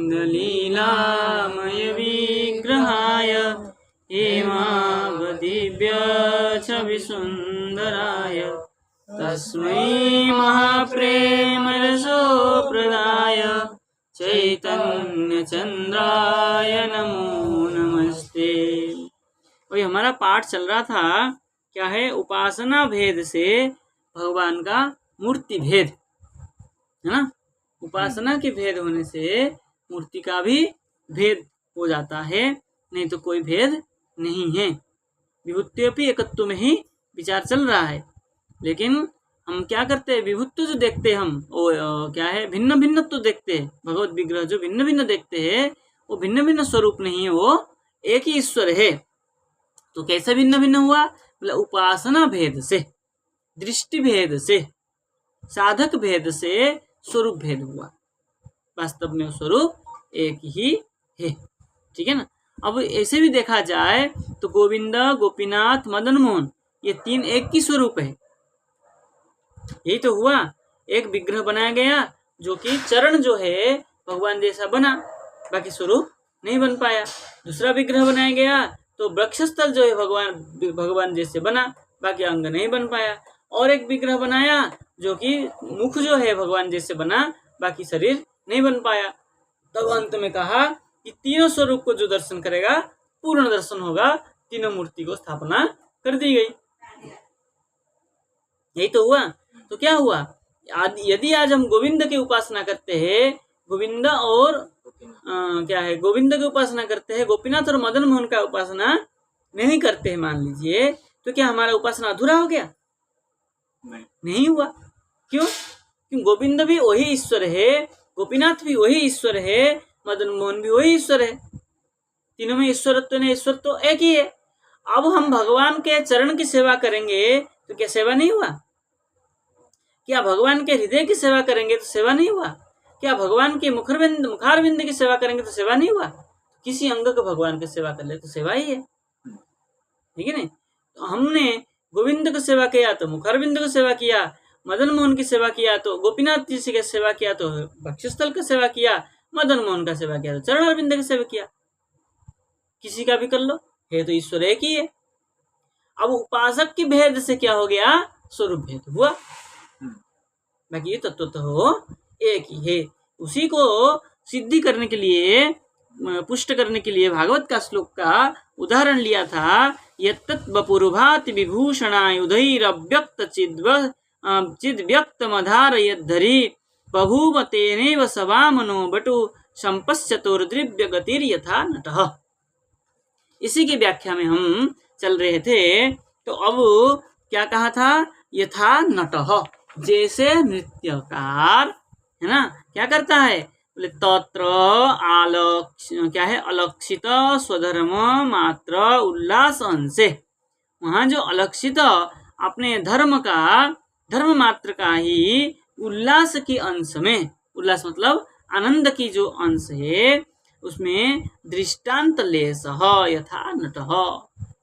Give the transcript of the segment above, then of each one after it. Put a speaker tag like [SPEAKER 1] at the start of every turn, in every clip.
[SPEAKER 1] लीलामय विग्रहाय हेमावदिव्य छवि सुंदराय तस्मै महाप्रेम रसोप्रदाय चैतन्य चंद्राय नमो नमस्ते। वही हमारा पाठ चल रहा था, क्या है, उपासना भेद से भगवान का मूर्ति भेद, है ना। उपासना के भेद होने से मूर्ति का भी भेद हो जाता है, नहीं तो कोई भेद नहीं है। विभूत्योपि एकत्व में ही विचार चल रहा है, लेकिन हम क्या करते हैं, विभूत्व जो देखते हैं हम वो क्या है, भिन्न भिन्न तो देखते हैं। भगवत विग्रह जो भिन्न भिन्न देखते हैं वो भिन्न भिन्न स्वरूप नहीं है, वो एक ही ईश्वर है। तो कैसे भिन्न भिन्न हुआ, मतलब उपासना भेद से, दृष्टि भेद से, साधक भेद से स्वरूप भेद हुआ। वास्तव में स्वरूप एक ही है, ठीक है ना। अब ऐसे भी देखा जाए तो गोविंद, गोपीनाथ, मदन मोहन ये तीन एक ही स्वरूप है। यही तो हुआ, एक विग्रह बनाया गया जो कि चरण जो है भगवान जैसा बना, बाकी स्वरूप नहीं बन पाया। दूसरा विग्रह बनाया गया तो वक्षस्थल जो है भगवान जैसे बना, बाकी अंग नहीं बन पाया। और एक विग्रह बनाया जो कि मुख जो है भगवान जैसे बना, बाकी शरीर नहीं बन पाया। तब अंत में कहा कि तीनों स्वरूप को जो दर्शन करेगा पूर्ण दर्शन होगा, तीनों मूर्ति को स्थापना कर दी गई। यही तो हुआ। तो क्या हुआ, यदि आज हम गोविंद की उपासना करते हैं, गोविंद और क्या है, गोविंद की उपासना करते हैं, गोपीनाथ और मदन मोहन का उपासना नहीं करते हैं मान लीजिए, तो क्या हमारा उपासना अधूरा हो गया? नहीं हुआ। क्यों? क्योंकि गोविंद भी वही ईश्वर है, गोपीनाथ भी वही ईश्वर है, मदन मोहन भी वही ईश्वर है। तीनों में ईश्वरत्व ने ईश्वर तो एक ही है। अब हम भगवान के चरण की सेवा करेंगे तो क्या सेवा नहीं हुआ? क्या भगवान के हृदय की सेवा करेंगे तो सेवा नहीं हुआ? क्या भगवान के मुखारविंद की सेवा करेंगे तो सेवा नहीं हुआ? किसी अंग को भगवान की सेवा कर ले तो सेवा ही है, ठीक है नहीं। तो हमने गोविंद की सेवा किया तो मुखारविंद की सेवा किया, मदन मोहन की सेवा किया तो गोपीनाथ जी की सेवा किया, तो वक्षस्थल की सेवा किया, मदन मोहन का सेवा किया तो चरण अरविंद की सेवा किया। किसी का भी कर लो, है तो ईश्वर एक ही है। अब उपासक की भेद से क्या हो गया, स्वरूप भेद हुआ, बाकी ये तत्व तो एक ही है। उसी को सिद्धि करने के लिए, पुष्ट करने के लिए भागवत का श्लोक का उदाहरण लिया था। यत्तत् वपुरुभाति विभूषणायुधैरव्यक्त चिद्व्यक्त मधार यद्धरी बभूव तेनैव सवामनो बटु संपश्चतुर्द्रिव्य गतिर यथा नटः। इसी की व्याख्या में हम चल रहे थे। तो अब क्या कहा था, यथा नटः, जैसे नृत्यकार है ना, क्या करता है, बोले तत्र क्या है, अलक्षित स्वधर्म मात्र उल्लास अंशे। वहाँ जो अलक्षित अपने धर्म मात्र का ही उल्लास के अंश में, उल्लास मतलब आनंद की जो अंश है, उसमें दृष्टांत ले सह यथा नटः,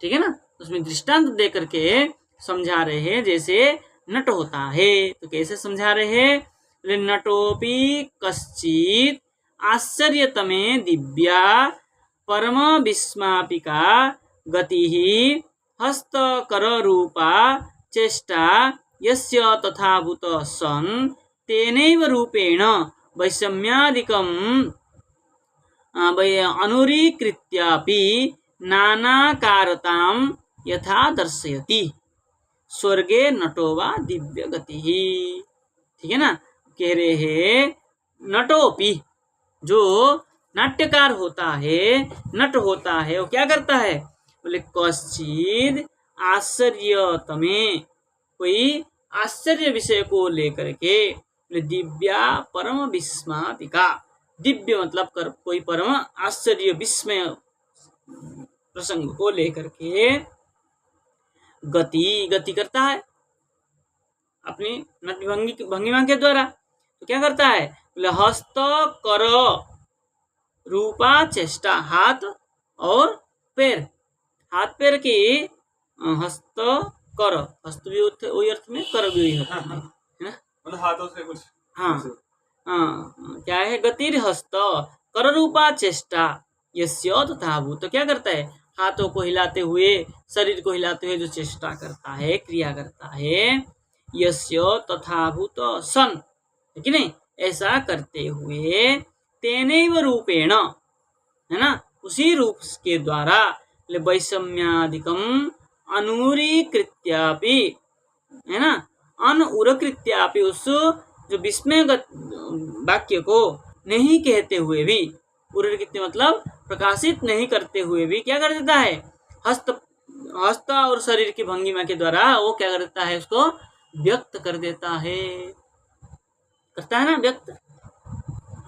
[SPEAKER 1] ठीक है ना। उसमें दृष्टांत दे करके समझा रहे हैं जैसे नट होता है। तो कैसे समझा रहे हैं, नटोपि कश्चित आश्चर्यतमे दिव्या परम विस्मापिका गति हस्तकर रूपा चेष्टा यस्य तथाभूत सन् तेनैव रूपेण वैषम्यादिकं अनुरीकृत्यापि नानाकारतां यथा दर्शयति स्वर्गे नटो वा दिव्य गति। ठीक है ना। कह रहे हैं नटोपि, जो नाट्यकार होता है, नट होता है, वो क्या करता है, बोले कश्चिद आश्चर्यतमे, कोई आश्चर्य विषय को लेकर के, बोले दिव्या परम विस्मापिका, दिव्य मतलब कोई परम आश्चर्य विस्मय प्रसंग को लेकर के गति करता है अपनी नट भंगिमा के द्वारा। तो क्या करता है, बोले हस्त कर रूपा चेष्टा, हाथ और पैर, हाथ पैर की हस्त कर, हस्त भी वही अर्थ में, कर भी वही अर्थ में, है ना,
[SPEAKER 2] मतलब हाथों से कुछ,
[SPEAKER 1] हाँ हाँ, क्या है, गतिर हस्त, कर रूपा चेष्टा यस्य तथा भूत। तो क्या करता है, हाथों को हिलाते हुए, शरीर को हिलाते हुए जो चेष्टा करता है, क्रिया करता है, यस्य तथा भूत सन, है कि नहीं, ऐसा करते हुए तेनैव रूपेण, है ना, उसी रूप के द्वारा, वैषम्यादिकम अनुरीकृत्यापि, है ना, अनुरकृत्यापि, उस जो विस्मय वाक्य को नहीं कहते हुए भी, उरकृत्य मतलब प्रकाशित नहीं करते हुए भी क्या कर देता है, हस्त और शरीर की भंगिमा के द्वारा वो क्या कर देता है, उसको व्यक्त कर देता है, करता है ना व्यक्त।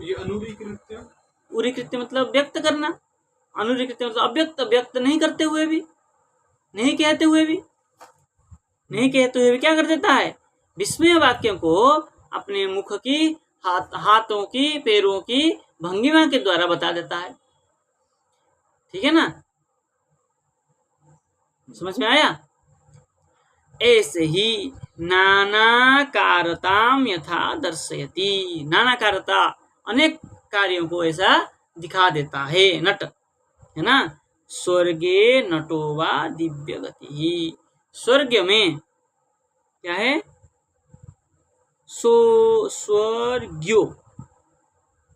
[SPEAKER 2] ये अनुरीकृत्य,
[SPEAKER 1] उरीकृत्य मतलब व्यक्त करना, अनुरीकृत्य मतलब अव्यक्त, व्यक्त नहीं करते हुए भी, नहीं कहते हुए भी, नहीं कहते हुए भी क्या कर देता है, विस्मय वाक्यों को अपने मुख की, हाथों की, पैरों की भंगिमा के द्वारा बता देता है। ठीक है ना, समझ में आया। ऐसे ही नानाकारताम यथा दर्शयति, नानाकारता अनेक कार्यों को ऐसा दिखा देता है नट, है ना। स्वर्गे नटो वा दिव्य गति, स्वर्ग में क्या है, स्वर्ग्यो,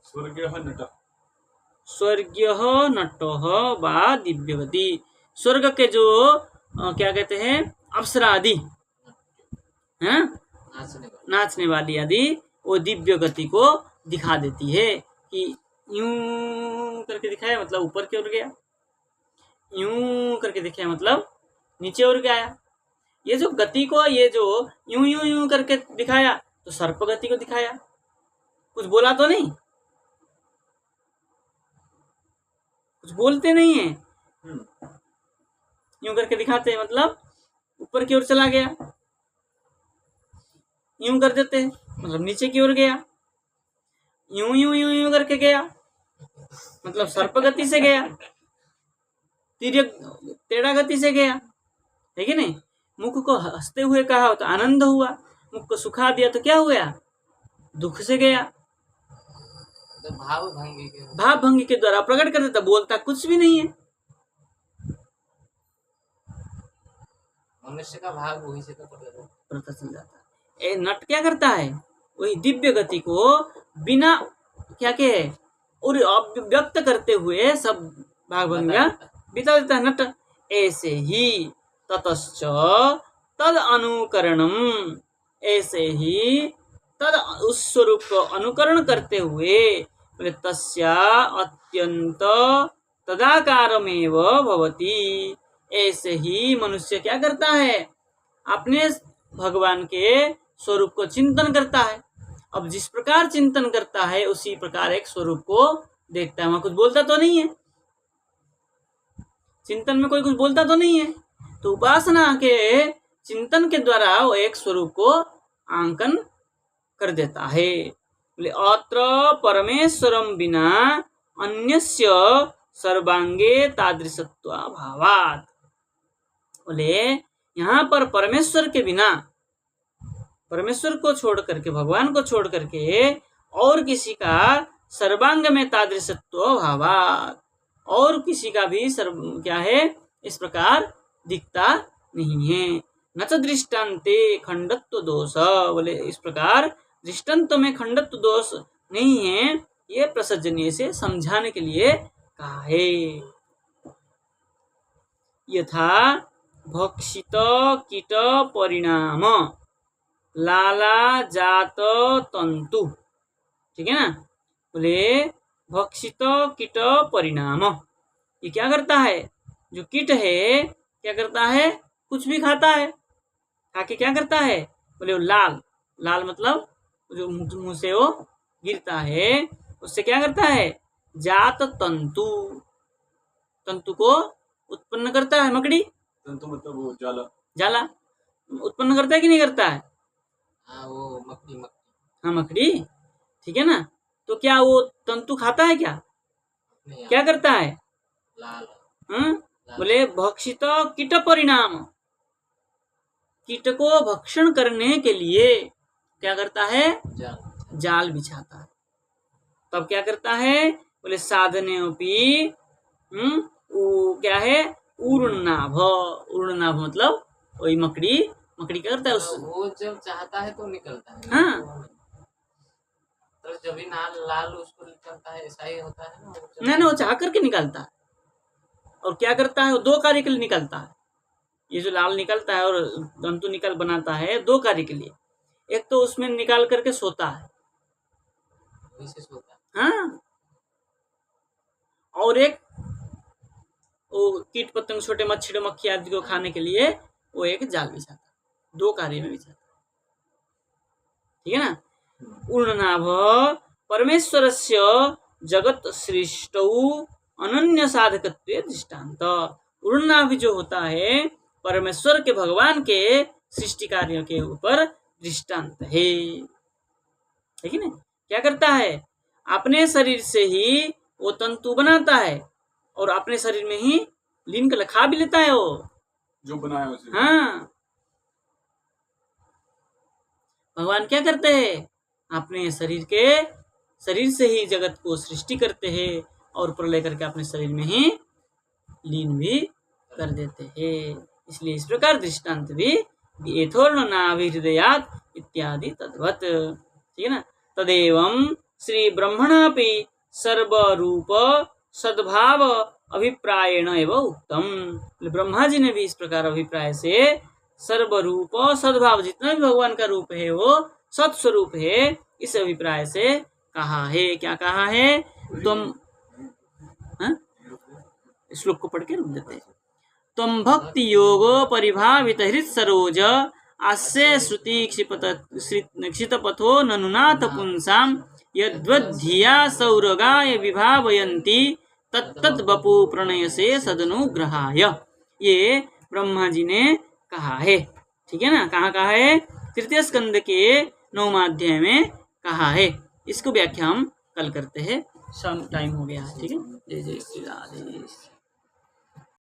[SPEAKER 2] स्वर्गः नटः,
[SPEAKER 1] स्वर्ग्यः नटः वा दिव्यगति, स्वर्ग के जो क्या कहते हैं, अप्सरा आदि, है नाचने वाली आदि, वो दिव्य गति को दिखा देती है कि यूं करके दिखाया मतलब ऊपर की ओर गया, यूं करके दिखाया मतलब नीचे ओर गया। ये जो गति को, ये जो यूं यूं यूं करके दिखाया, तो सर्प गति को दिखाया, कुछ बोला तो नहीं, कुछ बोलते नहीं है, यूं करके दिखाते हैं मतलब ऊपर की ओर चला गया, यूं कर देते हैं मतलब नीचे की ओर गया, यूं यूं यूं यूं करके गया मतलब सर्प गति से गया, टेढ़ा गति से गया, है कि नहीं। मुख को हंसते हुए कहा तो आनंद हुआ, मुख को सुखा दिया तो क्या हुआ, दुख से गया।
[SPEAKER 3] तो भाव
[SPEAKER 1] भंगी के द्वारा प्रकट कर देता, बोलता कुछ भी नहीं है।
[SPEAKER 3] मनुष्य का भाव वही से तो
[SPEAKER 1] पता चल जाता है। नट क्या करता है, वही दिव्य गति को बिना क्या के और व्यक्त करते हुए सब भाग भंगिया बिता देता है नट। ऐसे ही ततश्च तद अनुकरणम, ऐसे ही तद उस स्वरूप को अनुकरण करते हुए तस्या अत्यंत तदाकारमेव भवति, ऐसे ही मनुष्य क्या करता है, अपने भगवान के स्वरूप को चिंतन करता है। अब जिस प्रकार चिंतन करता है उसी प्रकार एक स्वरूप को देखता है। वहां कुछ बोलता तो नहीं है, चिंतन में कोई कुछ बोलता तो नहीं है, तो उपासना के चिंतन के द्वारा वो एक स्वरूप को आंकन कर देता है। अत्र परमेश्वरम बिना अन्यस्य सर्वांगे तादृशत्वाभावात्, बोले यहाँ पर परमेश्वर के बिना, परमेश्वर को छोड़ करके, भगवान को छोड़ करके और किसी का सर्वांग में तादृशत्व भावात्, और किसी का भी क्या है इस प्रकार दिखता नहीं है। न तो दृष्टान्ते खंडत्व दोष, बोले इस प्रकार दृष्टांत में खंडत्व दोष नहीं है, ये प्रसज्जनीय से समझाने के लिए कहा है। यथा भक्षित कीट परिणाम लाला जात तंतु, ठीक है ना, बोले भक्षित कीट परिणाम, ये क्या करता है, जो कीट है क्या करता है, कुछ भी खाता है, खा के क्या करता है, बोले वो लाल, लाल मतलब जो मुंह से वो गिरता है, उससे क्या करता है, जात तंतु, तंतु को उत्पन्न करता है। मकड़ी,
[SPEAKER 2] तंतु मतलब वो जाला,
[SPEAKER 1] जाला उत्पन्न करता है कि नहीं करता है,
[SPEAKER 3] हाँ वो मकड़ी,
[SPEAKER 1] हाँ मकड़ी, ठीक है ना। तो क्या वो तंतु खाता है, क्या क्या करता है,
[SPEAKER 3] लाल,
[SPEAKER 1] हाँ, बोले भक्षित कीट परिणाम, कीट को भक्षण करने के लिए क्या करता है, जाल बिछाता है। तब क्या करता है, बोले साधनेपि क्या है, ऊर्णनाभ। ऊर्णनाभ मतलब वही मकड़ी क्या करता है उस,
[SPEAKER 3] वो जब चाहता है तो निकलता है।
[SPEAKER 1] हाँ।
[SPEAKER 3] तो जब भी लाल उसको निकलता है, ऐसा ही होता है ना।
[SPEAKER 1] नहीं वो चाह करके निकालता है, और क्या करता है, वो दो कार्य के लिए निकलता है। ये जो लाल निकलता है और जंतु निकल बनाता है, दो कार्य के लिए। एक तो उसमें निकाल करके सोता है,
[SPEAKER 3] विशेष होता है।
[SPEAKER 1] हाँ, और एक वो कीट पतंग, छोटे मच्छर मक्खी आदि को खाने के लिए वो एक जाल बिछाता है, दो कार्य में बिछाता है, ठीक है ना। ऊर्णनाभ परमेश्वरस्य जगत सृष्टौ अनन्य साधकत्वे दृष्टांत। ऊर्णनाभ जो होता है परमेश्वर के, भगवान के सृष्टि कार्यों के ऊपर दृष्टांत है, ठीक है ना। क्या करता है, अपने शरीर से ही वो तंतु बनाता है और अपने शरीर में ही लीन कर खा भी लेता है वो,
[SPEAKER 2] जो बनाया उसे।
[SPEAKER 1] हाँ। भगवान क्या करते हैं, अपने शरीर से ही जगत को सृष्टि करते हैं और प्रलय करके अपने शरीर में ही लीन भी कर देते हैं। इसलिए इस प्रकार दृष्टांत भी यथोर्णनाभिहृदयात् इत्यादि तद्वत्, ठीक है ना। तदेवं श्री ब्रह्मणापि सर्वरूप सद्भाव अभिप्रायेण एवं उक्तम। ब्रह्मा जी ने भी इस प्रकार अभिप्राय से सर्वरूप सद्भाव, जितना भी भगवान का रूप है वो सत्स्वरूप है, इस अभिप्राय से कहा है। क्या कहा है, तुम श्लोक को पढ़ के रुक देते हैं। तुम भक्ति योगो परिभावित हृत सरोज आस्य श्रुति क्षितपथो ननुनाथ पुंसाम यद्वद्धिया सौरगाय विभावयन्ति तत्तत् बपु प्रणय से सदनुग्रहाय। ये ब्रह्मा जी ने कहा है, ठीक है ना। कहाँ कहा है, तृतीय स्कंद के 9वां अध्याय में कहा है। इसको व्याख्या हम कल करते हैं, सम टाइम हो गया है, ठीक है। जय जय श्री राधे।